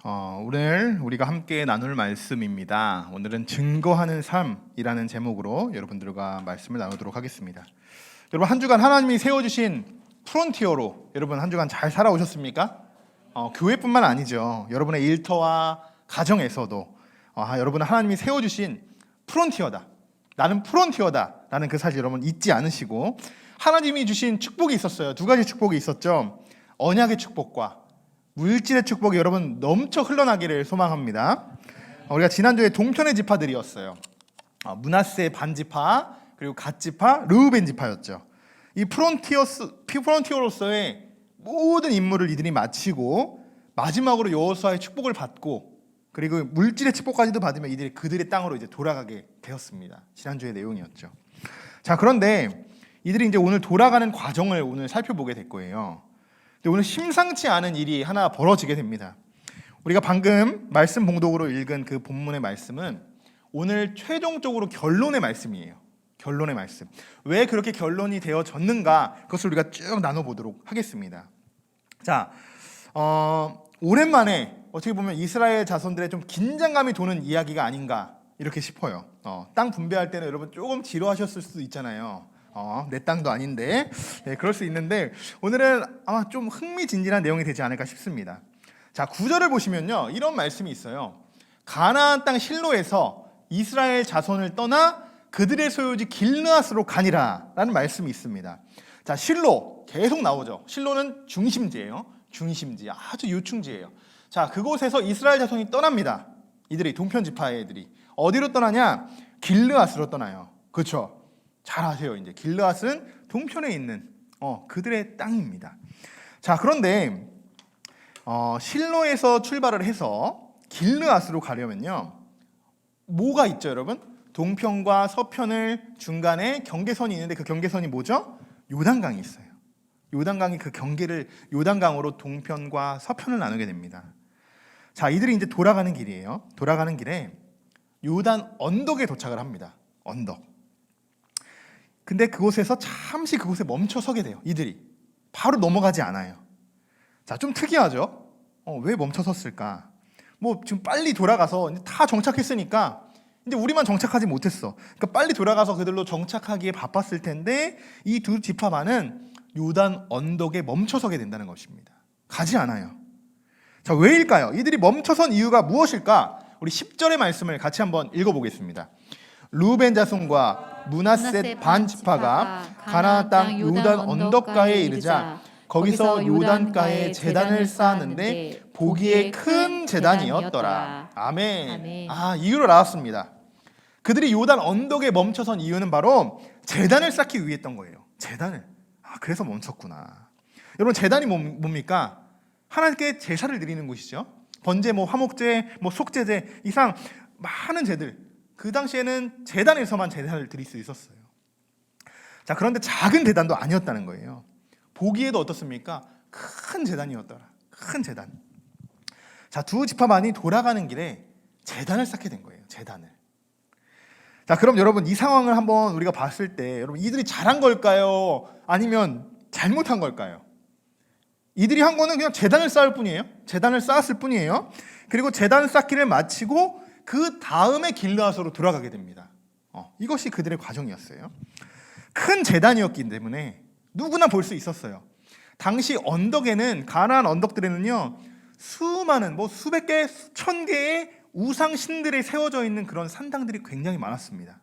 오늘 우리가 함께 나눌 말씀입니다. 오늘은 증거하는 삶이라는 제목으로 여러분들과 말씀을 나누도록 하겠습니다. 여러분, 한 주간 하나님이 세워주신 프론티어로 여러분 한 주간 잘 살아오셨습니까? 교회뿐만 아니죠. 여러분의 일터와 가정에서도 여러분은 하나님이 세워주신 프론티어다, 나는 프론티어다 라는 그 사실 여러분 잊지 않으시고, 하나님이 주신 축복이 있었어요. 두 가지 축복이 있었죠. 언약의 축복과 물질의 축복이 여러분 넘쳐 흘러나기를 소망합니다. 우리가 지난주에 동편의 지파들이었어요. 므낫세 반지파, 그리고 갓지파, 르우벤 지파였죠. 이 프론티어로서의 모든 임무를 이들이 마치고 마지막으로 여호수아의 축복을 받고, 그리고 물질의 축복까지도 받으며 이들이 그들의 땅으로 이제 돌아가게 되었습니다. 지난주의 내용이었죠. 자, 그런데 이들이 이제 오늘 돌아가는 과정을 오늘 살펴보게 될 거예요. 오늘 심상치 않은 일이 하나 벌어지게 됩니다. 우리가 방금 말씀 봉독으로 읽은 그 본문의 말씀은 오늘 최종적으로 결론의 말씀이에요. 결론의 말씀. 왜 그렇게 결론이 되어졌는가, 그것을 우리가 쭉 나눠보도록 하겠습니다. 자, 오랜만에 어떻게 보면 이스라엘 자손들의 좀 긴장감이 도는 이야기가 아닌가 이렇게 싶어요. 땅 분배할 때는 여러분 조금 지루하셨을 수도 있잖아요. 내 땅도 아닌데, 그럴 수 있는데 오늘은 아마 좀 흥미진진한 내용이 되지 않을까 싶습니다. 자, 9절을 보시면요, 이런 말씀이 있어요. 가나안 땅 실로에서 이스라엘 자손을 떠나 그들의 소유지 길르앗으로 가니라 라는 말씀이 있습니다. 자, 실로 계속 나오죠. 실로는 중심지예요. 중심지, 아주 요충지예요. 자, 그곳에서 이스라엘 자손이 떠납니다. 이들이 동편 지파의 애들이 어디로 떠나냐? 길르앗으로 떠나요. 그렇죠? 잘 아세요. 이제 길르앗은 동편에 있는 그들의 땅입니다. 자, 그런데 실로에서 출발을 해서 길르앗으로 가려면요, 뭐가 있죠, 여러분? 동편과 서편을 중간에 경계선이 있는데 그 경계선이 뭐죠? 요단강이 있어요. 요단강이 그 경계를 요단강으로 동편과 서편을 나누게 됩니다. 자, 이들이 이제 돌아가는 길이에요. 돌아가는 길에 요단 언덕에 도착을 합니다. 언덕. 근데 그곳에서 잠시 그곳에 멈춰 서게 돼요. 이들이 바로 넘어가지 않아요. 자, 좀 특이하죠? 왜 멈춰 섰을까? 뭐 지금 빨리 돌아가서 이제 다 정착했으니까 이제 우리만 정착하지 못했어. 그러니까 빨리 돌아가서 그들로 정착하기에 바빴을 텐데 이 두 지파만은 요단 언덕에 멈춰 서게 된다는 것입니다. 가지 않아요. 자, 왜일까요? 이들이 멈춰선 이유가 무엇일까? 우리 10절의 말씀을 같이 한번 읽어보겠습니다. 루벤 자손과 므낫셋 반 지파가 가나안 땅 요단 언덕가에 이르자 거기서 요단가에 제단을 쌓았는데 보기에 큰 제단이었더라. 아멘. 이유를 알았습니다. 그들이 요단 언덕에 멈춰선 이유는 바로 제단을 쌓기 위했던 거예요. 제단을. 그래서 멈췄구나. 여러분, 제단이 뭡니까? 하나님께 제사를 드리는 곳이죠. 번제, 화목제, 속제제 이상 많은 제들. 그 당시에는 제단에서만 제사를 드릴 수 있었어요. 자, 그런데 작은 제단도 아니었다는 거예요. 보기에도 어떻습니까? 큰 제단이었더라. 큰 제단. 자, 두 지파만이 돌아가는 길에 제단을 쌓게 된 거예요. 제단을. 자, 그럼 여러분, 이 상황을 한번 우리가 봤을 때 여러분, 이들이 잘한 걸까요? 아니면 잘못한 걸까요? 이들이 한 거는 그냥 제단을 쌓을 뿐이에요. 제단을 쌓았을 뿐이에요. 그리고 제단 쌓기를 마치고 그 다음에 길르앗으로 돌아가게 됩니다. 이것이 그들의 과정이었어요. 큰 제단이었기 때문에 누구나 볼 수 있었어요. 당시 언덕에는, 가나안 언덕들에는요, 수많은 수백 개, 수천 개의 우상 신들이 세워져 있는 그런 산당들이 굉장히 많았습니다.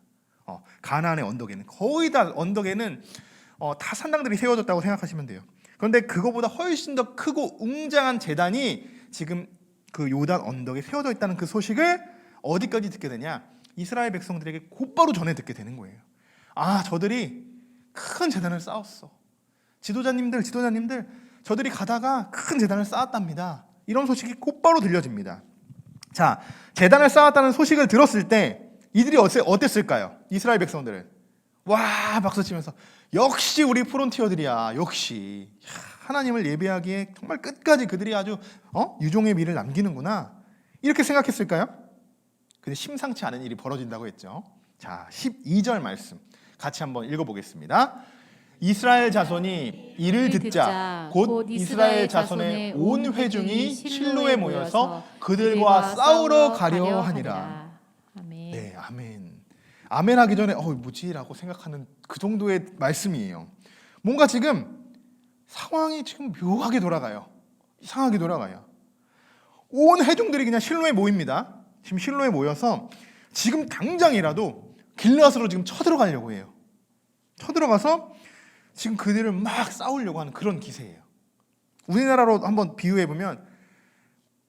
가나안의 언덕에는 거의 다 언덕에는 다 산당들이 세워졌다고 생각하시면 돼요. 그런데 그거보다 훨씬 더 크고 웅장한 제단이 지금 그 요단 언덕에 세워져 있다는 그 소식을 어디까지 듣게 되냐? 이스라엘 백성들에게 곧바로 전해 듣게 되는 거예요. 저들이 큰 제단을 쌓았어. 지도자님들, 저들이 가다가 큰 제단을 쌓았답니다. 이런 소식이 곧바로 들려집니다. 자, 제단을 쌓았다는 소식을 들었을 때 이들이 어땠을까요? 이스라엘 백성들은 와 박수치면서 역시 우리 프론티어들이야. 역시 하나님을 예배하기에 정말 끝까지 그들이 아주 유종의 미를 남기는구나. 이렇게 생각했을까요? 근데 심상치 않은 일이 벌어진다고 했죠. 자, 12절 말씀 같이 한번 읽어보겠습니다. 이스라엘 자손이 이를 듣자 곧 이스라엘 자손의 온 회중이 실로에 모여서 그들과 싸우러 가려 하니라. 아멘. 네, 아멘. 아멘 하기 전에 뭐지라고 생각하는 그 정도의 말씀이에요. 뭔가 지금 상황이 지금 묘하게 돌아가요. 이상하게 돌아가요. 온 회중들이 그냥 실로에 모입니다. 지금 실로에 모여서 지금 당장이라도 길르앗으로 지금 쳐들어가려고 해요. 쳐들어가서 지금 그들을 막 싸우려고 하는 그런 기세예요. 우리나라로 한번 비유해 보면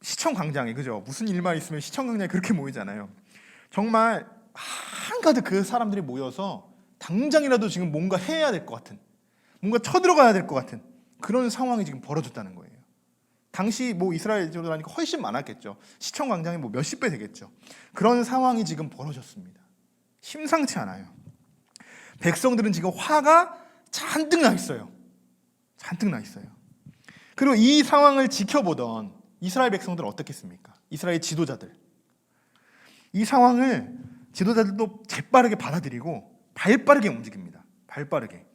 시청 광장에, 그죠? 무슨 일만 있으면 시청 광장에 그렇게 모이잖아요. 정말 한가득 그 사람들이 모여서 당장이라도 지금 뭔가 해야 될 것 같은, 뭔가 쳐들어가야 될 것 같은 그런 상황이 지금 벌어졌다는 거예요. 당시 이스라엘족들하니까 훨씬 많았겠죠. 시청 광장이 몇십 배 되겠죠. 그런 상황이 지금 벌어졌습니다. 심상치 않아요. 백성들은 지금 화가 잔뜩 나 있어요. 잔뜩 나 있어요. 그리고 이 상황을 지켜보던 이스라엘 백성들은 어떻겠습니까? 이스라엘 지도자들. 이 상황을 지도자들도 재빠르게 받아들이고 발빠르게 움직입니다. 발빠르게.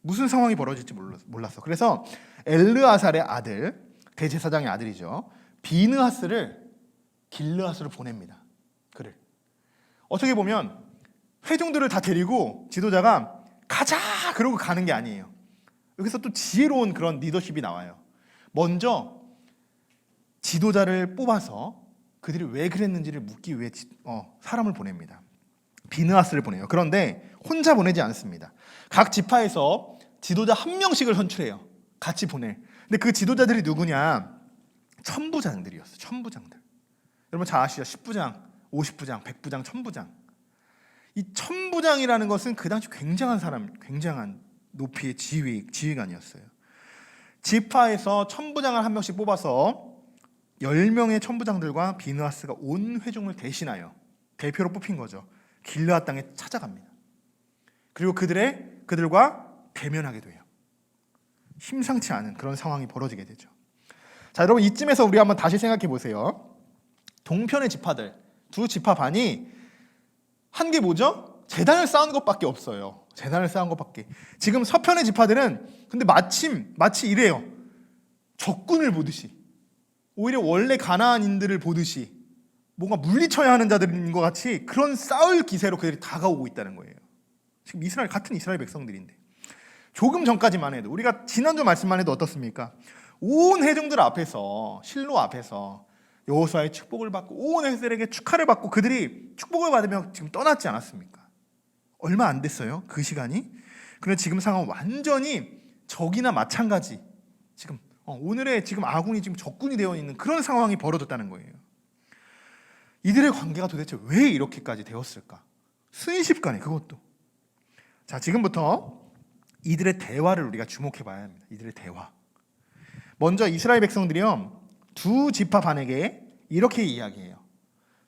무슨 상황이 벌어질지 몰랐어. 그래서 엘르아살의 아들, 대제사장의 아들이죠, 비느하스를 길르앗으로 보냅니다. 그를. 어떻게 보면 회중들을 다 데리고 지도자가 가자! 그러고 가는 게 아니에요. 여기서 또 지혜로운 그런 리더십이 나와요. 먼저 지도자를 뽑아서 그들이 왜 그랬는지를 묻기 위해 사람을 보냅니다. 비느하스를 보내요. 그런데 혼자 보내지 않습니다. 각 지파에서 지도자 한 명씩을 선출해요. 같이 보낼. 근데 그 지도자들이 누구냐? 천부장들이었어요. 천부장들. 여러분 잘 아시죠? 10부장, 50부장, 100부장, 천부장. 이 천부장이라는 것은 그 당시 굉장한 사람, 굉장한 높이의 지휘관이었어요. 지파에서 천부장을 한 명씩 뽑아서 10명의 천부장들과 비느하스가 온 회중을 대신하여 대표로 뽑힌 거죠. 길르앗 땅에 찾아갑니다. 그리고 그들과 대면하게 돼요. 심상치 않은 그런 상황이 벌어지게 되죠. 자, 여러분 이쯤에서 우리 한번 다시 생각해 보세요. 동편의 지파들, 두 지파 반이 한 게 뭐죠? 제단을 쌓은 것밖에 없어요. 제단을 쌓은 것밖에. 지금 서편의 지파들은 근데 마치 이래요. 적군을 보듯이, 오히려 원래 가나안인들을 보듯이 뭔가 물리쳐야 하는 자들인 것 같이 그런 싸울 기세로 그들이 다가오고 있다는 거예요. 지금 같은 이스라엘 백성들인데 조금 전까지만 해도, 우리가 지난주 말씀만 해도 어떻습니까? 온 회중들 앞에서, 실로 앞에서 여호수아의 축복을 받고 온 회중들에게 축하를 받고 그들이 축복을 받으며 지금 떠났지 않았습니까? 얼마 안 됐어요, 그 시간이. 그런데 지금 상황은 완전히 적이나 마찬가지, 지금 오늘의 지금 아군이 지금 적군이 되어 있는 그런 상황이 벌어졌다는 거예요. 이들의 관계가 도대체 왜 이렇게까지 되었을까? 순식간에 그것도. 자, 지금부터 이들의 대화를 우리가 주목해 봐야 합니다. 이들의 대화. 먼저 이스라엘 백성들이요, 두 지파 반에게 이렇게 이야기해요.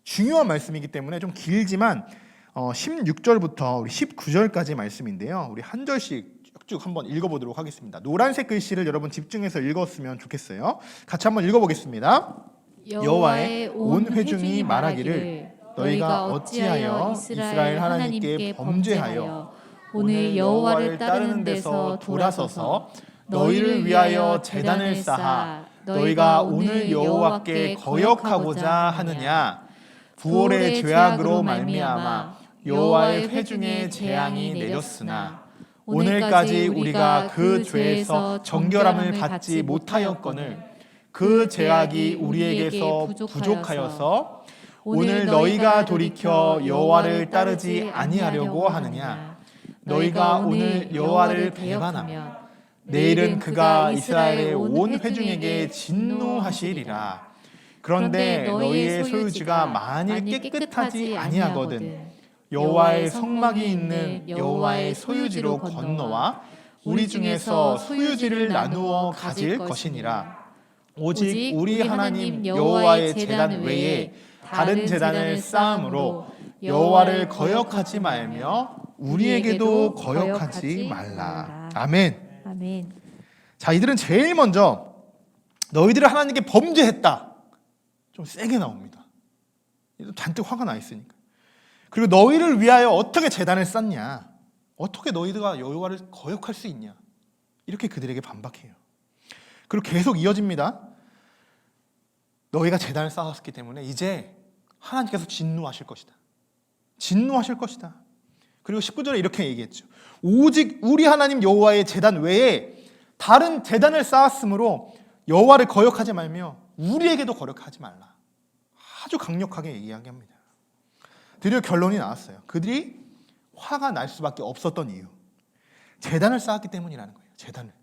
중요한 말씀이기 때문에 좀 길지만 16절부터 우리 19절까지 말씀인데요. 우리 한 절씩 쭉 한번 읽어보도록 하겠습니다. 노란색 글씨를 여러분 집중해서 읽었으면 좋겠어요. 같이 한번 읽어보겠습니다. 여호와의 온 회중이 말하기를 너희가 어찌하여 이스라엘 하나님께 범죄하여 오늘 여호와를 따르는 데서 돌아서서 너희를 위하여 제단을 쌓아 너희가 오늘 여호와께 거역하고자 하느냐? 부올의 죄악으로 말미암아 여호와의 회중에 재앙이 내렸으나 오늘까지 우리가 그 죄에서 정결함을 받지 못하였거늘 그 죄악이 우리에게서 부족하여서 오늘 너희가 돌이켜 여호와를 따르지 아니하려고 하느냐? 너희가 오늘 여호와를 배반하면 내일은 그가 이스라엘의 온 회중에게 진노하시리라. 그런데 너희의 소유지가 만일 깨끗하지 아니하거든 여호와의 성막이 있는 여호와의 소유지로 건너와 우리 중에서 소유지를 나누어 가질 것이니라. 오직 우리 하나님 여호와의 제단 외에 다른 제단을 쌓음으로 여호와를 거역하지 말며 우리에게도 거역하지 말라. 아멘. 아멘. 자, 이들은 제일 먼저 너희들은 하나님께 범죄했다, 좀 세게 나옵니다. 잔뜩 화가 나 있으니까. 그리고 너희를 위하여 어떻게 제단을 쌓냐, 어떻게 너희가 여호와를 거역할 수 있냐, 이렇게 그들에게 반박해요. 그리고 계속 이어집니다. 너희가 제단을 쌓았기 때문에 이제 하나님께서 진노하실 것이다. 진노하실 것이다. 그리고 19절에 이렇게 얘기했죠. 오직 우리 하나님 여호와의 제단 외에 다른 제단을 쌓았으므로 여호와를 거역하지 말며 우리에게도 거역하지 말라. 아주 강력하게 이야기합니다. 드디어 결론이 나왔어요. 그들이 화가 날 수밖에 없었던 이유, 제단을 쌓았기 때문이라는 거예요. 제단을.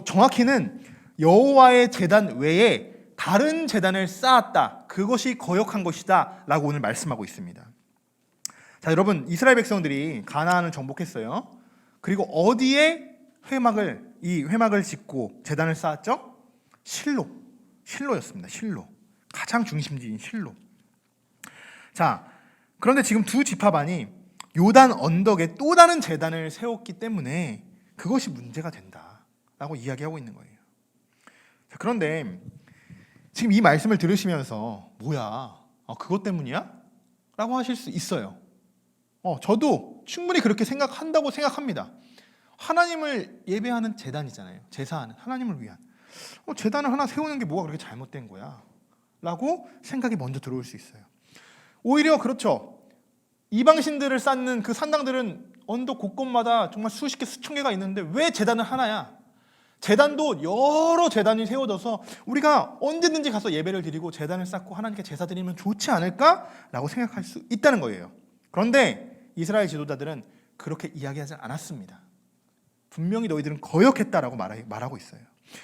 정확히는 여호와의 제단 외에 다른 제단을 쌓았다. 그것이 거역한 것이다 라고 오늘 말씀하고 있습니다. 자, 여러분, 이스라엘 백성들이 가나안을 정복했어요. 그리고 어디에 회막을 짓고 제단을 쌓았죠? 실로였습니다. 실로. 가장 중심지인 실로. 자, 그런데 지금 두 지파반이 요단 언덕에 또 다른 제단을 세웠기 때문에 그것이 문제가 된다라고 이야기하고 있는 거예요. 자, 그런데 지금 이 말씀을 들으시면서 뭐야? 그것 때문이야? 라고 하실 수 있어요. 저도 충분히 그렇게 생각한다고 생각합니다. 하나님을 예배하는 제단이잖아요. 제사하는 하나님을 위한. 제단을 하나 세우는 게 뭐가 그렇게 잘못된 거야? 라고 생각이 먼저 들어올 수 있어요. 오히려 그렇죠. 이방신들을 쌓는 그 산당들은 언덕 곳곳마다 정말 수십 개, 수천 개가 있는데 왜 제단은 하나야? 제단도 여러 제단이 세워져서 우리가 언제든지 가서 예배를 드리고 제단을 쌓고 하나님께 제사 드리면 좋지 않을까라고 생각할 수 있다는 거예요. 그런데 이스라엘 지도자들은 그렇게 이야기하지 않았습니다. 분명히 너희들은 거역했다라고 말하고 있어요.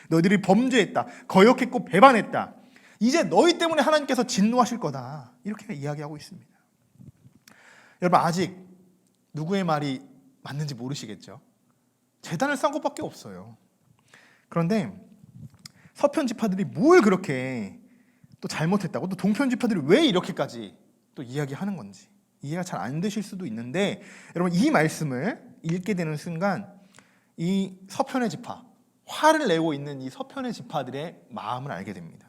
너희들이 범죄했다, 거역했고 배반했다. 이제 너희 때문에 하나님께서 진노하실 거다. 이렇게 이야기하고 있습니다. 여러분, 아직 누구의 말이 맞는지 모르시겠죠? 제단을 쌓은 것밖에 없어요. 그런데 서편 지파들이 뭘 그렇게 또 잘못했다고, 또 동편 지파들이 왜 이렇게까지 또 이야기하는 건지 이해가 잘 안 되실 수도 있는데, 여러분, 이 말씀을 읽게 되는 순간 이 서편의 지파, 화를 내고 있는 이 서편의 지파들의 마음을 알게 됩니다.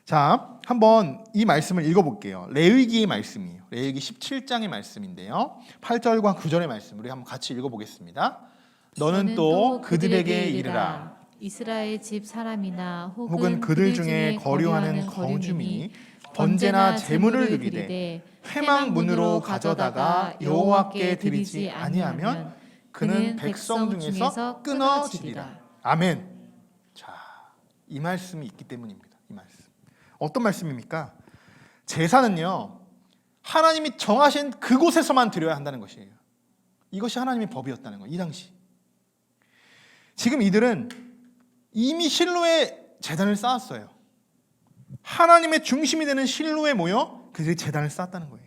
자, 한번 이 말씀을 읽어볼게요. 레위기의 말씀이에요. 레위기 17장의 말씀인데요. 8절과 9절의 말씀 우리 한번 같이 읽어보겠습니다. 너는 또 그들에게 이르라. 이스라엘 집 사람이나 혹은 그들 중에 거류하는 거주민이 번제나 제물을 드리되 회막 문으로 가져다가 여호와께 드리지 아니하면 그는 백성 중에서 끊어지리라. 아멘. 자, 이 말씀이 있기 때문입니다. 이 말씀. 어떤 말씀입니까? 제사는요, 하나님이 정하신 그곳에서만 드려야 한다는 것이에요. 이것이 하나님의 법이었다는 거예요. 이 당시. 지금 이들은 이미 실로에 제단을 쌓았어요. 하나님의 중심이 되는 실로에 모여 그들이 제단을 쌓았다는 거예요.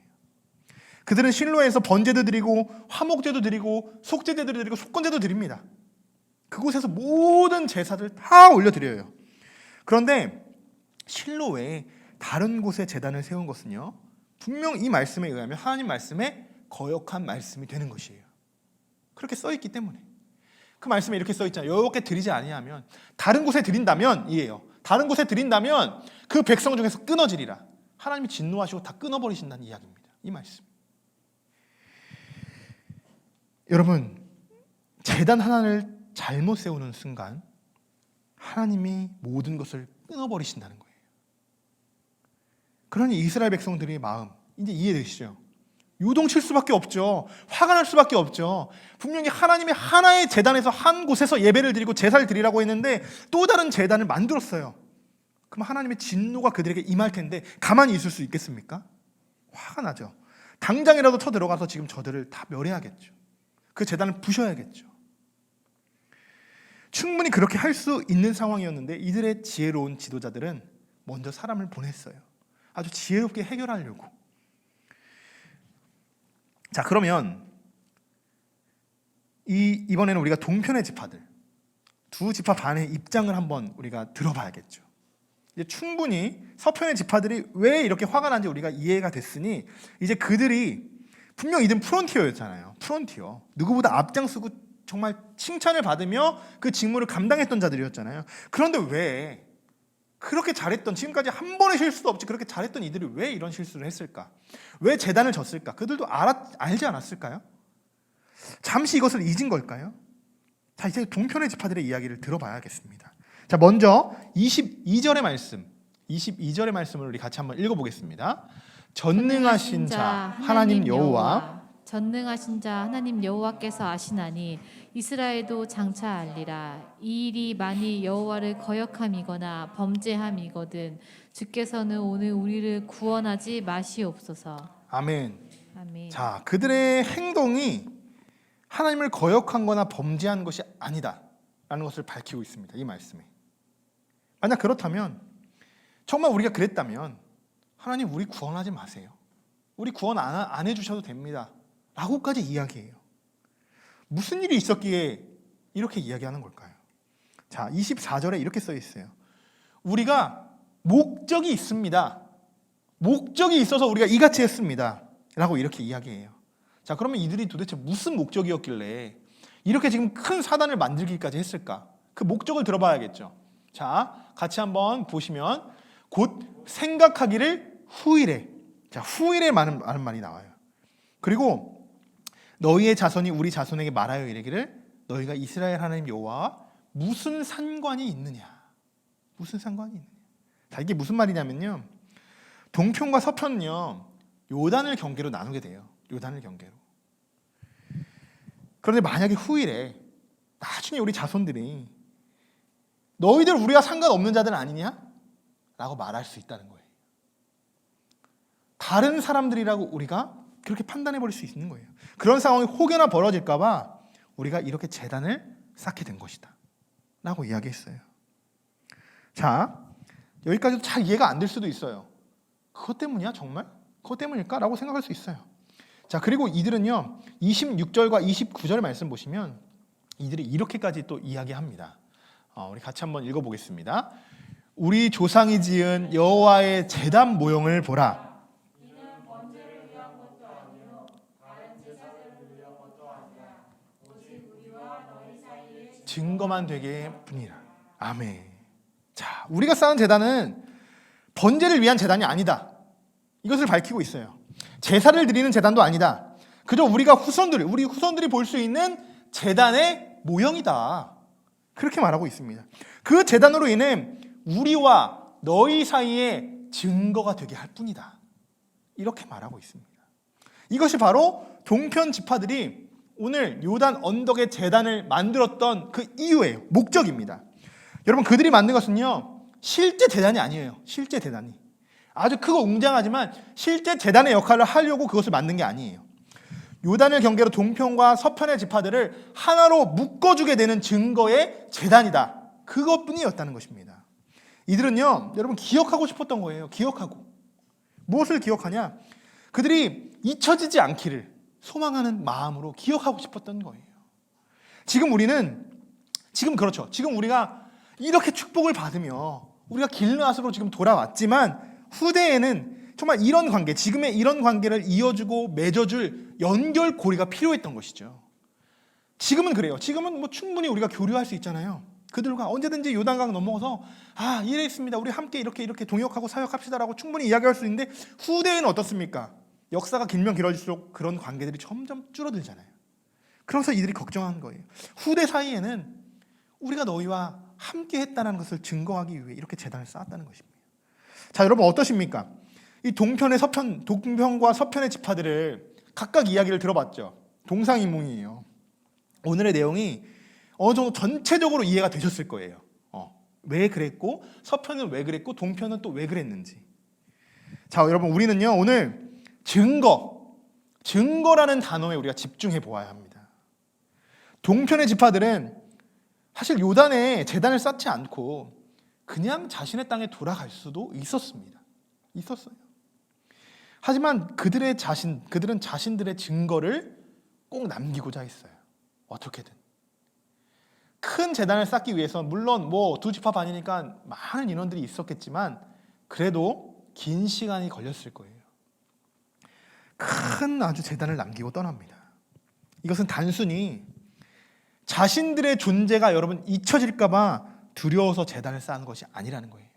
그들은 실로에서 번제도 드리고 화목제도 드리고 속죄제도 드리고 속건제도 드립니다. 그곳에서 모든 제사들 다 올려드려요. 그런데 실로 외에 다른 곳에 제단을 세운 것은요, 분명 이 말씀에 의하면 하나님 말씀에 거역한 말씀이 되는 것이에요. 그렇게 써있기 때문에. 그 말씀에 이렇게 써있잖아요. 여호와께 드리지 아니하면, 다른 곳에 드린다면, 이에요. 다른 곳에 드린다면 그 백성 중에서 끊어지리라. 하나님이 진노하시고 다 끊어버리신다는 이야기입니다. 이 말씀. 여러분, 제단 하나를 잘못 세우는 순간 하나님이 모든 것을 끊어버리신다는 거예요. 그러니 이스라엘 백성들의 마음 이제 이해되시죠? 요동칠 수밖에 없죠. 화가 날 수밖에 없죠. 분명히 하나님의 하나의 제단에서 한 곳에서 예배를 드리고 제사를 드리라고 했는데 또 다른 제단을 만들었어요. 그럼 하나님의 진노가 그들에게 임할 텐데 가만히 있을 수 있겠습니까? 화가 나죠. 당장이라도 쳐들어가서 지금 저들을 다 멸해야겠죠. 그 제단을 부셔야겠죠. 충분히 그렇게 할 수 있는 상황이었는데 이들의 지혜로운 지도자들은 먼저 사람을 보냈어요. 아주 지혜롭게 해결하려고. 자, 그러면 이번에는 우리가 동편의 지파들, 두 지파 반의 입장을 한번 우리가 들어봐야겠죠. 이제 충분히 서편의 지파들이 왜 이렇게 화가 난지 우리가 이해가 됐으니 이제 그들이 분명 이들은 프론티어였잖아요. 프론티어. 누구보다 앞장서고 정말 칭찬을 받으며 그 직무를 감당했던 자들이었잖아요. 그런데 왜 그렇게 잘했던, 지금까지 한 번의 실수도 없이 그렇게 잘했던 이들이 왜 이런 실수를 했을까? 왜 제단을 졌을까? 그들도 알지 않았을까요? 잠시 이것을 잊은 걸까요? 자, 이제 동편의 지파들의 이야기를 들어봐야겠습니다. 자, 먼저 22절의 말씀을 우리 같이 한번 읽어보겠습니다. 전능하신 자 하나님 여호와 전능하신 자 하나님 여호와께서 아시나니 이스라엘도 장차 알리라. 이 일이 만일 여호와를 거역함이거나 범죄함이거든 주께서는 오늘 우리를 구원하지 마시옵소서. 아멘. 아멘. 자, 그들의 행동이 하나님을 거역한 거나 범죄한 것이 아니다 라는 것을 밝히고 있습니다. 이 말씀에. 만약 그렇다면, 정말 우리가 그랬다면 하나님 우리 구원하지 마세요. 우리 구원 안 해주셔도 됩니다 라고까지 이야기해요. 무슨 일이 있었기에 이렇게 이야기하는 걸까요? 자, 24절에 이렇게 써 있어요. 우리가 목적이 있습니다. 목적이 있어서 우리가 이같이 했습니다 라고 이렇게 이야기해요. 자, 그러면 이들이 도대체 무슨 목적이었길래 이렇게 지금 큰 사단을 만들기까지 했을까? 그 목적을 들어봐야겠죠. 자, 같이 한번 보시면 곧 생각하기를 후일에. 자, 후일에 많은 말이 나와요. 그리고 너희의 자손이 우리 자손에게 말하여 이르기를 너희가 이스라엘 하나님 여호와와 무슨 상관이 있느냐? 무슨 상관이 있느냐? 자, 이게 무슨 말이냐면요. 동편과 서편은요. 요단을 경계로 나누게 돼요. 요단을 경계로. 그런데 만약에 후일에 나중에 우리 자손들이 너희들 우리가 상관없는 자들 아니냐? 라고 말할 수 있다는 거예요. 다른 사람들이라고 우리가 그렇게 판단해 버릴 수 있는 거예요. 그런 상황이 혹여나 벌어질까 봐 우리가 이렇게 제단을 쌓게 된 것이다 라고 이야기했어요. 자, 여기까지도 잘 이해가 안 될 수도 있어요. 그것 때문이야 정말? 그것 때문일까? 라고 생각할 수 있어요. 자, 그리고 이들은요 26절과 29절 말씀 보시면 이들이 이렇게까지 또 이야기합니다. 우리 같이 한번 읽어보겠습니다. 우리 조상이 지은 여호와의 제단 모형을 보라. 증거만 되게 뿐이라. 아멘. 자, 우리가 쌓은 제단은 번제를 위한 제단이 아니다. 이것을 밝히고 있어요. 제사를 드리는 제단도 아니다. 그저 우리 후손들이 볼 수 있는 제단의 모형이다. 그렇게 말하고 있습니다. 그 제단으로 인해 우리와 너희 사이에 증거가 되게 할 뿐이다. 이렇게 말하고 있습니다. 이것이 바로 동편 지파들이 오늘 요단 언덕의 제단을 만들었던 그 이유예요. 목적입니다. 여러분, 그들이 만든 것은요 실제 제단이 아니에요. 실제 제단이 아주 크고 웅장하지만 실제 제단의 역할을 하려고 그것을 만든 게 아니에요. 요단을 경계로 동편과 서편의 지파들을 하나로 묶어주게 되는 증거의 제단이다. 그것뿐이었다는 것입니다. 이들은요 여러분 기억하고 싶었던 거예요. 기억하고. 무엇을 기억하냐? 그들이 잊혀지지 않기를 소망하는 마음으로 기억하고 싶었던 거예요. 지금 그렇죠. 지금 우리가 이렇게 축복을 받으며 우리가 길르앗으로 지금 돌아왔지만 후대에는 정말 이런 관계, 지금의 이런 관계를 이어주고 맺어줄 연결고리가 필요했던 것이죠. 지금은 그래요. 지금은 뭐 충분히 우리가 교류할 수 있잖아요. 그들과 언제든지 요단강 넘어가서 이래 있습니다. 우리 함께 이렇게 동역하고 사역합시다라고 충분히 이야기할 수 있는데 후대에는 어떻습니까? 역사가 길면 길어질수록 그런 관계들이 점점 줄어들잖아요. 그래서 이들이 걱정한 거예요. 후대 사이에는 우리가 너희와 함께 했다는 것을 증거하기 위해 이렇게 제단을 쌓았다는 것입니다. 자, 여러분 어떠십니까? 이 동편과 서편의 지파들을 각각 이야기를 들어봤죠. 동상이몽이에요. 오늘의 내용이 어느 정도 전체적으로 이해가 되셨을 거예요. 왜 그랬고 서편은 왜 그랬고 동편은 또 왜 그랬는지. 자, 여러분 우리는요 오늘 증거라는 단어에 우리가 집중해 보아야 합니다. 동편의 지파들은 사실 요단에 제단을 쌓지 않고 그냥 자신의 땅에 돌아갈 수도 있었습니다. 있었어요. 하지만 그들은 자신들의 증거를 꼭 남기고자 했어요. 어떻게든. 큰 제단을 쌓기 위해서 물론 두 지파 반이니까 많은 인원들이 있었겠지만 그래도 긴 시간이 걸렸을 거예요. 큰 아주 제단을 남기고 떠납니다. 이것은 단순히 자신들의 존재가 여러분 잊혀질까 봐 두려워서 제단을 쌓은 것이 아니라는 거예요.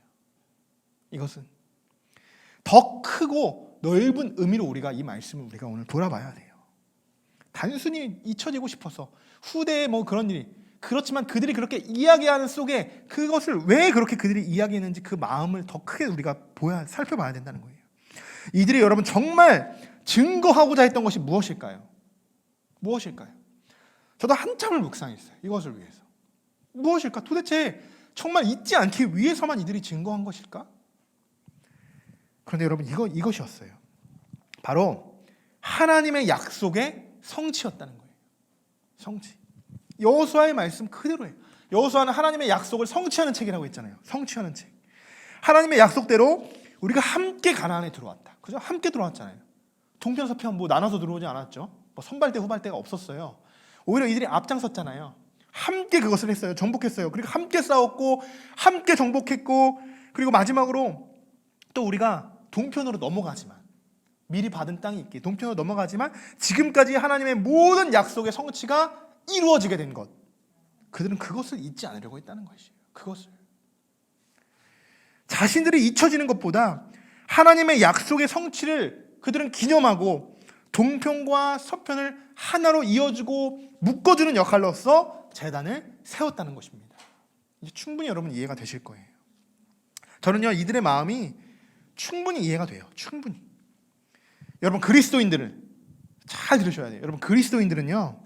이것은 더 크고 넓은 의미로 우리가 이 말씀을 우리가 오늘 돌아봐야 돼요. 단순히 잊혀지고 싶어서 후대에 그런 일이 그렇지만 그들이 그렇게 이야기하는 속에 그것을 왜 그렇게 그들이 이야기했는지 그 마음을 더 크게 우리가 살펴봐야 된다는 거예요. 이들이 여러분 정말 증거하고자 했던 것이 무엇일까요? 무엇일까요? 저도 한참을 묵상했어요. 이것을 위해서. 무엇일까? 도대체 정말 잊지 않기 위해서만 이들이 증거한 것일까? 그런데 여러분 이것이었어요. 바로 하나님의 약속의 성취였다는 거예요. 성취. 여호수아의 말씀 그대로예요. 여호수아는 하나님의 약속을 성취하는 책이라고 했잖아요. 성취하는 책. 하나님의 약속대로 우리가 함께 가나안에 들어왔다. 그죠? 함께 들어왔잖아요. 동편 서편 나눠서 들어오지 않았죠. 선발대 후발대가 없었어요. 오히려 이들이 앞장섰잖아요. 함께 그것을 했어요. 정복했어요. 그리고 함께 싸웠고 함께 정복했고 그리고 마지막으로 또 우리가 동편으로 넘어가지만 미리 받은 땅이 있기에 동편으로 넘어가지만 지금까지 하나님의 모든 약속의 성취가 이루어지게 된 것. 그들은 그것을 잊지 않으려고 했다는 것이에요. 그것을. 자신들이 잊혀지는 것보다 하나님의 약속의 성취를 그들은 기념하고 동편과 서편을 하나로 이어주고 묶어주는 역할로서 제단을 세웠다는 것입니다. 이제 충분히 여러분 이해가 되실 거예요. 저는요 이들의 마음이 충분히 이해가 돼요. 충분히. 여러분 그리스도인들은 잘 들으셔야 돼요. 여러분 그리스도인들은요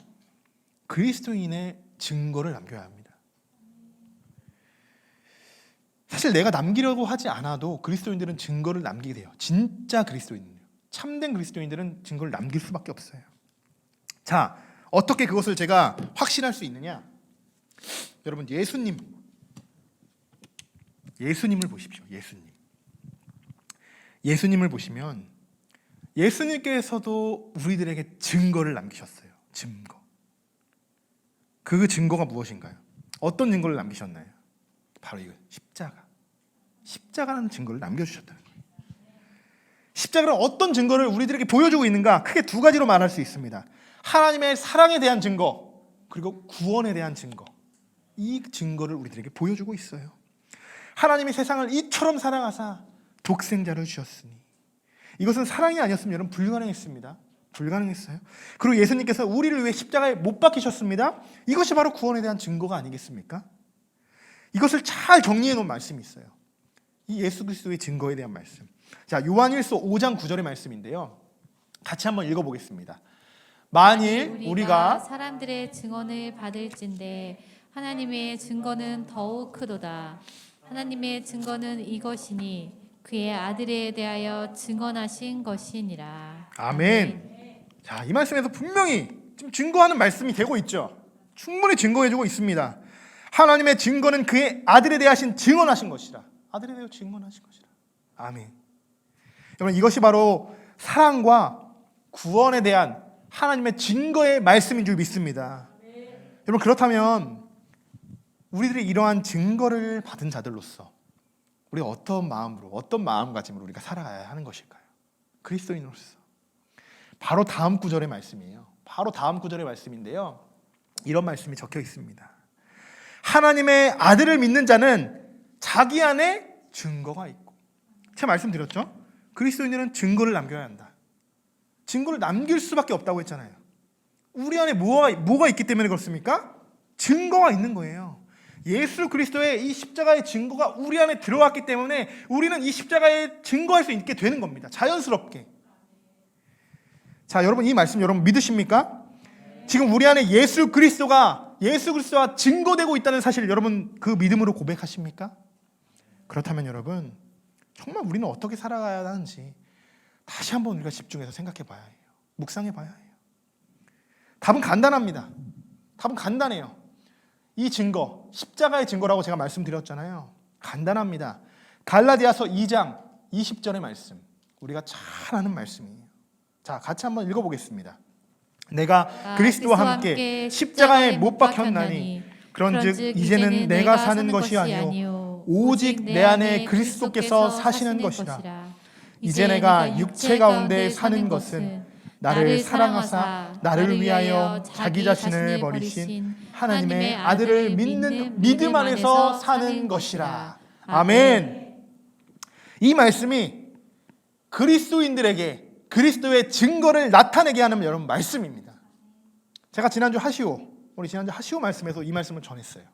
그리스도인의 증거를 남겨야 합니다. 사실 내가 남기려고 하지 않아도 그리스도인들은 증거를 남기게 돼요. 진짜 그리스도인은요. 참된 그리스도인들은 증거를 남길 수밖에 없어요. 자, 어떻게 그것을 제가 확신할 수 있느냐? 여러분 예수님을 보십시오. 예수님을 보시면 예수님께서도 우리들에게 증거를 남기셨어요. 증거. 그 증거가 무엇인가요? 어떤 증거를 남기셨나요? 바로 이거 십자가라는 증거를 남겨주셨다는 거예요. 십자가는 어떤 증거를 우리들에게 보여주고 있는가? 크게 두 가지로 말할 수 있습니다. 하나님의 사랑에 대한 증거, 그리고 구원에 대한 증거. 이 증거를 우리들에게 보여주고 있어요. 하나님이 세상을 이처럼 사랑하사 독생자를 주셨으니 이것은 사랑이 아니었으면 여러분 불가능했습니다. 불가능했어요. 그리고 예수님께서 우리를 위해 십자가에 못 박히셨습니다. 이것이 바로 구원에 대한 증거가 아니겠습니까? 이것을 잘 정리해 놓은 말씀이 있어요. 이 예수 그리스도의 증거에 대한 말씀. 자, 요한일서 5장 9절의 말씀인데요. 같이 한번 읽어보겠습니다. 만일 우리가 사람들의 증언을 받을진대 하나님의 증거는 더욱 크도다. 하나님의 증거는 이것이니 그의 아들에 대하여 증언하신 것이니라. 아멘. 자, 이 말씀에서 분명히 지금 증거하는 말씀이 되고 있죠. 충분히 증거해주고 있습니다. 하나님의 증거는 그의 아들에 대하신 증언하신 것이라. 아들에 대하여 증언하신 것이라. 아멘. 여러분 이것이 바로 사랑과 구원에 대한 하나님의 증거의 말씀인 줄 믿습니다. 여러분 그렇다면 우리들이 이러한 증거를 받은 자들로서 우리가 어떤 마음으로 어떤 마음가짐으로 우리가 살아가야 하는 것일까요? 그리스도인으로서. 바로 다음 구절의 말씀이에요. 바로 다음 구절의 말씀인데요. 이런 말씀이 적혀 있습니다. 하나님의 아들을 믿는 자는 자기 안에 증거가 있고. 제가 말씀드렸죠? 그리스도인들은 증거를 남겨야 한다. 증거를 남길 수밖에 없다고 했잖아요. 우리 안에 뭐가 있기 때문에 그렇습니까? 증거가 있는 거예요. 예수 그리스도의 이 십자가의 증거가 우리 안에 들어왔기 때문에 우리는 이 십자가에 증거할 수 있게 되는 겁니다. 자연스럽게. 자, 여러분 이 말씀 여러분 믿으십니까? 지금 우리 안에 예수 그리스도가 증거되고 있다는 사실 여러분 그 믿음으로 고백하십니까? 그렇다면 여러분 정말 우리는 어떻게 살아가야 하는지 다시 한번 우리가 집중해서 생각해 봐야 해요. 묵상해 봐야 해요. 답은 간단합니다. 답은 간단해요. 이 증거, 십자가의 증거라고 제가 말씀드렸잖아요. 간단합니다. 갈라디아서 2장 20절의 말씀. 우리가 잘 아는 말씀이에요. 자, 같이 한번 읽어보겠습니다. 내가 그리스도와 함께 십자가에 못 박혔나니 그런즉 이제는 내가 사는 것이 아니요 오직 내 안에 그리스도께서 사시는 것이라. 이제 내가 육체 가운데 사는 것은 나를 사랑하사 나를 위하여 자기 자신을 버리신 하나님의 아들을 믿는 믿음 안에서 사는 것이라. 아멘. 이 말씀이 그리스도인들에게 그리스도의 증거를 나타내게 하는 여러분 말씀입니다. 제가 지난주 하시오 우리 지난주 하시오 말씀에서 이 말씀을 전했어요.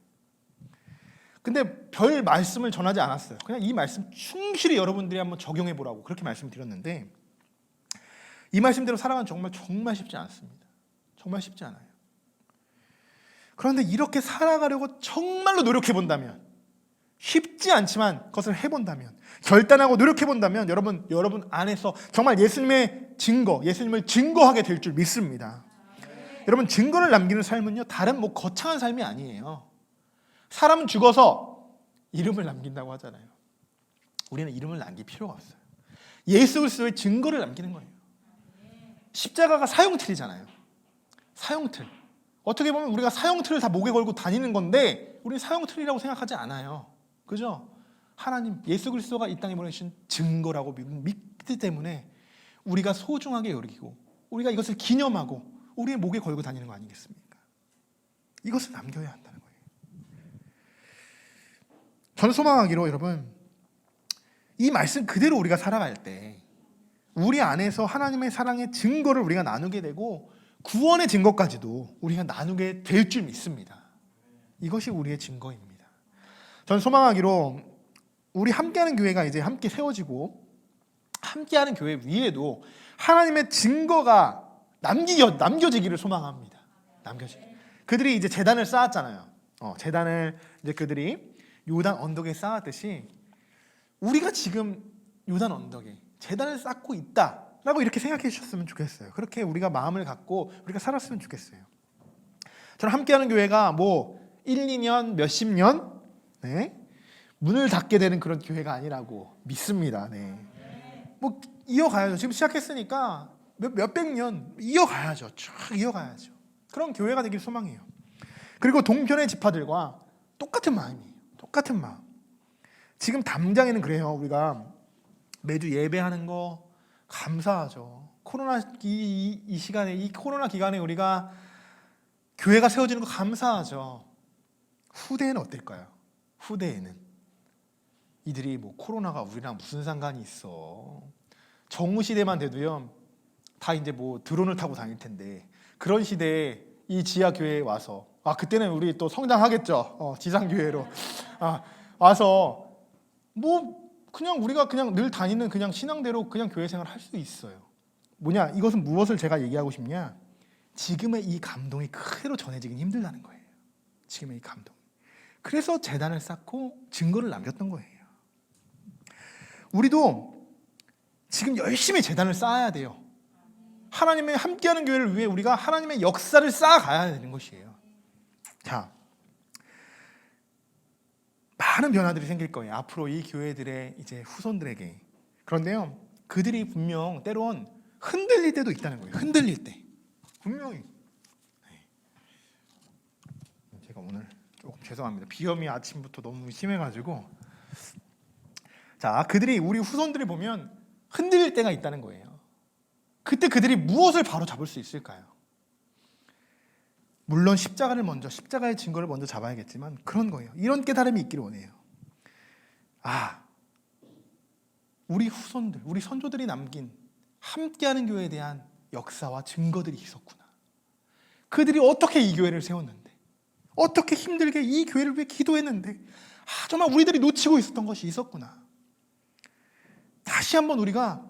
근데 별 말씀을 전하지 않았어요. 그냥 이 말씀 충실히 여러분들이 한번 적용해 보라고 그렇게 말씀드렸는데, 이 말씀대로 살아가는 정말 쉽지 않습니다. 정말 쉽지 않아요. 그런데 이렇게 살아가려고 정말로 노력해 본다면, 쉽지 않지만 그것을 해본다면, 결단하고 노력해 본다면 여러분 안에서 정말 예수님의 증거, 예수님을 증거하게 될 줄 믿습니다. 여러분, 증거를 남기는 삶은요, 다른 거창한 삶이 아니에요. 사람은 죽어서 이름을 남긴다고 하잖아요. 우리는 이름을 남길 필요가 없어요. 예수 그리스도의 증거를 남기는 거예요. 십자가가 사형틀이잖아요. 사형틀. 어떻게 보면 우리가 사형틀을 다 목에 걸고 다니는 건데, 우리는 사형틀이라고 생각하지 않아요. 그죠? 하나님, 예수 그리스도가 이 땅에 보내주신 증거라고 믿기 때문에 우리가 소중하게 여기고, 우리가 이것을 기념하고 우리의 목에 걸고 다니는 거 아니겠습니까? 이것을 남겨야 한다는 거예요. 저는 소망하기로 여러분, 이 말씀 그대로 우리가 살아갈 때 우리 안에서 하나님의 사랑의 증거를 우리가 나누게 되고, 구원의 증거까지도 우리가 나누게 될 줄 믿습니다. 이것이 우리의 증거입니다. 저는 소망하기로 우리 함께하는 교회가 이제 함께 세워지고, 함께하는 교회 위에도 하나님의 증거가 남겨지기를 소망합니다. 남겨지기. 그들이 이제 제단을 쌓았잖아요. 제단을 이제 그들이 요단 언덕에 쌓았듯이, 우리가 지금 요단 언덕에 제단을 쌓고 있다라고 이렇게 생각해 주셨으면 좋겠어요. 그렇게 우리가 마음을 갖고 우리가 살았으면 좋겠어요. 저는 함께하는 교회가 1, 2년, 몇십 년 문을 닫게 되는 그런 교회가 아니라고 믿습니다. 이어가야죠. 지금 시작했으니까 몇백 년 이어가야죠. 쭉 이어가야죠. 그런 교회가 되길 소망해요. 그리고 동편의 지파들과 똑같은 마음이에요. 똑같은 마음. 지금 당장에는 그래요. 우리가 매주 예배하는 거 감사하죠. 코로나 이 시간에, 이 코로나 기간에 우리가 교회가 세워지는 거 감사하죠. 후대에는 어떨까요? 후대에는 이들이 코로나가 우리랑 무슨 상관이 있어. 정우 시대만 돼도요, 다 이제 드론을 타고 다닐 텐데, 그런 시대에 이 지하 교회에 와서, 그때는 우리 또 성장하겠죠. 지상 교회로 와서 그냥 우리가 그냥 늘 다니는 그냥 신앙대로 그냥 교회 생활 할 수 있어요. 이것은 무엇을 제가 얘기하고 싶냐? 지금의 이 감동이 그대로 전해지긴 힘들다는 거예요. 지금의 이 감동. 그래서 제단을 쌓고 증거를 남겼던 거예요. 우리도 지금 열심히 제단을 쌓아야 돼요. 하나님의 함께하는 교회를 위해 우리가 하나님의 역사를 쌓아가야 되는 것이에요. 자, 많은 변화들이 생길 거예요. 앞으로 이 교회들의 이제 후손들에게. 그런데요, 그들이 분명 때론 흔들릴 때도 있다는 거예요. 흔들릴 때. 분명히. 제가 오늘 조금 죄송합니다. 비염이 아침부터 너무 심해가지고. 자, 우리 후손들이 보면 흔들릴 때가 있다는 거예요. 그때 그들이 무엇을 바로 잡을 수 있을까요? 물론 십자가의 증거를 먼저 잡아야겠지만 그런 거예요. 이런 깨달음이 있기를 원해요. 우리 후손들, 우리 선조들이 남긴 함께하는 교회에 대한 역사와 증거들이 있었구나. 그들이 어떻게 이 교회를 세웠는데, 어떻게 힘들게 이 교회를 위해 기도했는데, 정말 우리들이 놓치고 있었던 것이 있었구나. 다시 한번 우리가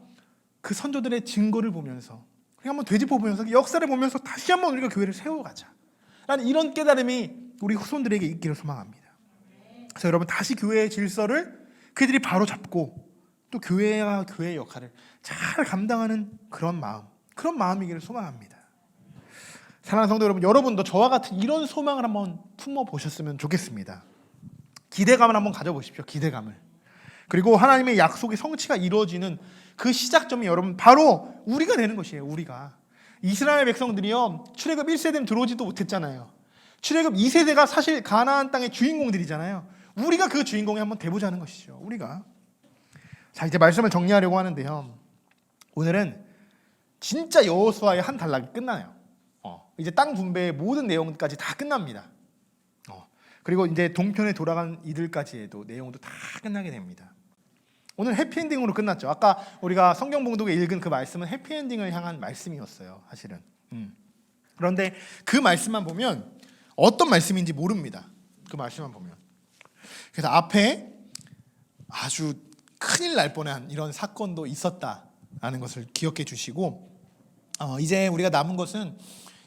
그 선조들의 증거를 보면서, 한번 되짚어보면서, 역사를 보면서 다시 한번 우리가 교회를 세워가자 라는 이런 깨달음이 우리 후손들에게 있기를 소망합니다. 그래서 여러분, 다시 교회의 질서를 그들이 바로 잡고 또 교회와 교회의 역할을 잘 감당하는 그런 마음이기를 소망합니다. 사랑하는 성도 여러분, 여러분도 저와 같은 이런 소망을 한번 품어보셨으면 좋겠습니다. 기대감을 한번 가져보십시오. 기대감을. 그리고 하나님의 약속의 성취가 이루어지는 그 시작점이 여러분 바로 우리가 되는 것이에요. 우리가. 이스라엘 백성들이요, 출애굽 1세대는 들어오지도 못했잖아요. 출애굽 2세대가 사실 가나안 땅의 주인공들이잖아요. 우리가 그 주인공이 한번 돼보자는 것이죠. 우리가. 자, 이제 말씀을 정리하려고 하는데요, 오늘은 진짜 여호수아의 한 단락이 끝나요. 이제 땅 분배의 모든 내용까지 다 끝납니다. 그리고 이제 동편에 돌아간 이들까지의 내용도 다 끝나게 됩니다. 오늘 해피엔딩으로 끝났죠. 아까 우리가 성경 봉독에 읽은 그 말씀은 해피엔딩을 향한 말씀이었어요, 사실은. 그런데 그 말씀만 보면 어떤 말씀인지 모릅니다. 그 말씀만 보면. 그래서 앞에 아주 큰일 날 뻔한 이런 사건도 있었다라는 것을 기억해 주시고, 이제 우리가 남은 것은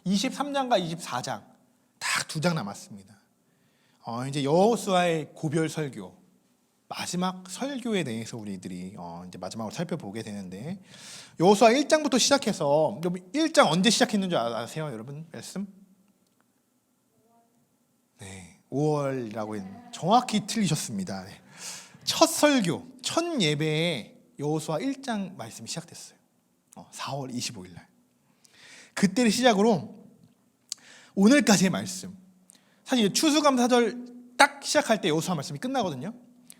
23장과 24장 딱 2장 남았습니다. 이제 여호수아의 고별 설교, 마지막 설교에 대해서 우리들이 이제 마지막으로 살펴보게 되는데, 여호수아 1장부터 시작해서, 여러분 1장 언제 시작했는 줄 아세요? 여러분 말씀? 네, 5월이라고 했는데 정확히 틀리셨습니다. 네. 첫 설교, 첫 예배에 여호수아 1장 말씀이 시작됐어요. 4월 25일 날. 그때를 시작으로 오늘까지의 말씀, 사실 추수감사절 딱 시작할 때 여호수아 말씀이 끝나거든요.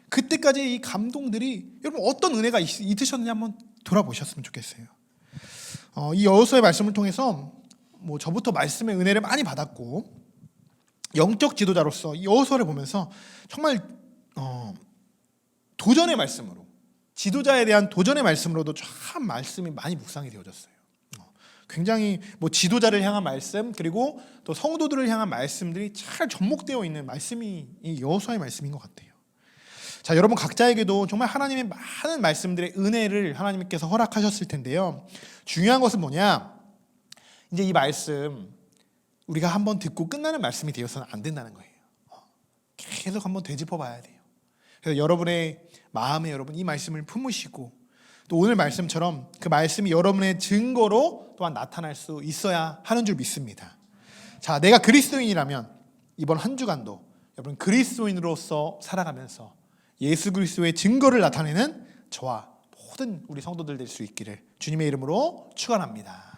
그때까지 이 감동들이 여러분 어떤 은혜가 있으셨는지 한번 돌아보셨으면 좋겠어요. 이 여호수아의 말씀을 통해서 뭐 저부터 말씀의 은혜를 많이 받았고, 영적 지도자로서 이 여호수아를 보면서 정말 도전의 말씀으로, 지도자에 대한 도전의 말씀으로도 참 말씀이 많이 묵상이 되어졌어요. 굉장히 뭐 지도자를 향한 말씀, 그리고 또 성도들을 향한 말씀들이 잘 접목되어 있는 말씀이 이 여호수아의 말씀인 것 같아요. 자, 여러분 각자에게도 정말 하나님의 많은 말씀들의 은혜를 하나님께서 허락하셨을 텐데요. 중요한 것은 뭐냐? 이제 이 말씀 우리가 한번 듣고 끝나는 말씀이 되어서는 안 된다는 거예요. 계속 한번 되짚어 봐야 돼요. 그래서 여러분의 마음에 여러분 이 말씀을 품으시고, 또 오늘 말씀처럼 그 말씀이 여러분의 증거로 또한 나타날 수 있어야 하는 줄 믿습니다. 자, 내가 그리스도인이라면 이번 한 주간도 여러분 그리스도인으로서 살아가면서 예수 그리스도의 증거를 나타내는 저와 모든 우리 성도들 될 수 있기를 주님의 이름으로 축원합니다.